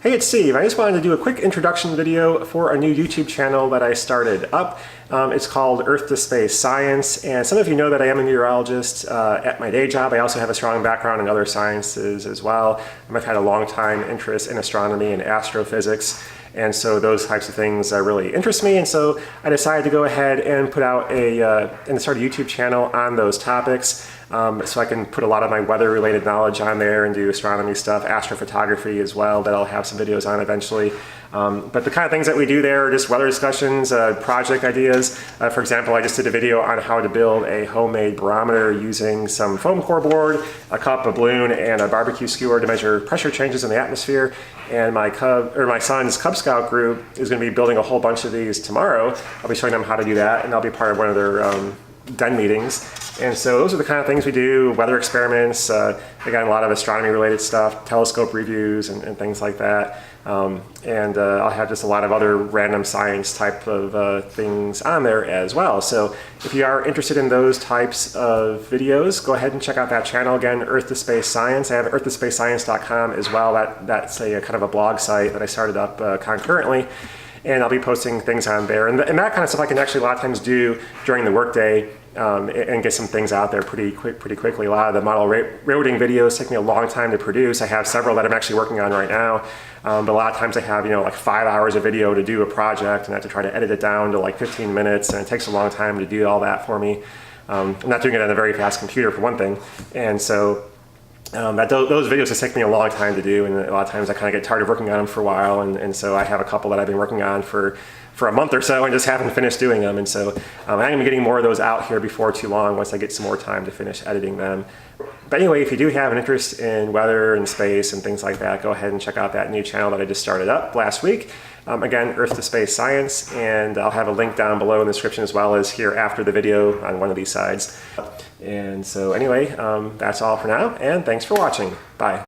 Hey, it's Steve. I just wanted to do a quick introduction video for a new YouTube channel that I started up. It's called Earth to Space Science, and some of you know that I am a meteorologist at my day job. I also have a strong background in other sciences as well. I've had a long time interest in astronomy and astrophysics, and so those types of things really interest me, and so I decided to go ahead and put out and start a YouTube channel on those topics. So I can put a lot of my weather-related knowledge on there and do astronomy stuff, astrophotography as well, that I'll have some videos on eventually. But the kind of things that we do there are just weather discussions, project ideas. For example, I just did a video on how to build a homemade barometer using some foam core board, a cup, a balloon, and a barbecue skewer to measure pressure changes in the atmosphere. And my son's Cub Scout group is going to be building a whole bunch of these tomorrow. I'll be showing them how to do that, and I'll be part of one of their den meetings. And so those are the kind of things we do: weather experiments, again, a lot of astronomy related stuff, telescope reviews and things like that. I'll have just a lot of other random science type of things on there as well. So if you are interested in those types of videos, go ahead and check out that channel. Again, Earth to Space Science. I have earthtosspacescience.com as well. That's a kind of a blog site that I started up concurrently. And I'll be posting things on there. And that kind of stuff I can actually a lot of times do during the workday and get some things out there pretty quickly. A lot of the model railroading videos take me a long time to produce. I have several that I'm actually working on right now. But a lot of times I have, like 5 hours of video to do a project, and I have to try to edit it down to like 15 minutes, and it takes a long time to do all that for me. I'm not doing it on a very fast computer, for one thing. And so those videos just take me a long time to do, and a lot of times I kind of get tired of working on them for a while, and so I have a couple that I've been working on for a month or so and just haven't finished doing them. And so I'm going to be getting more of those out here before too long once I get some more time to finish editing them. But anyway, if you do have an interest in weather and space and things like that, go ahead and check out that new channel that I just started up last week. Again, Earth to Space Science, and I'll have a link down below in the description as well as here after the video on one of these sides. And so anyway, that's all for now, and thanks for watching. Bye.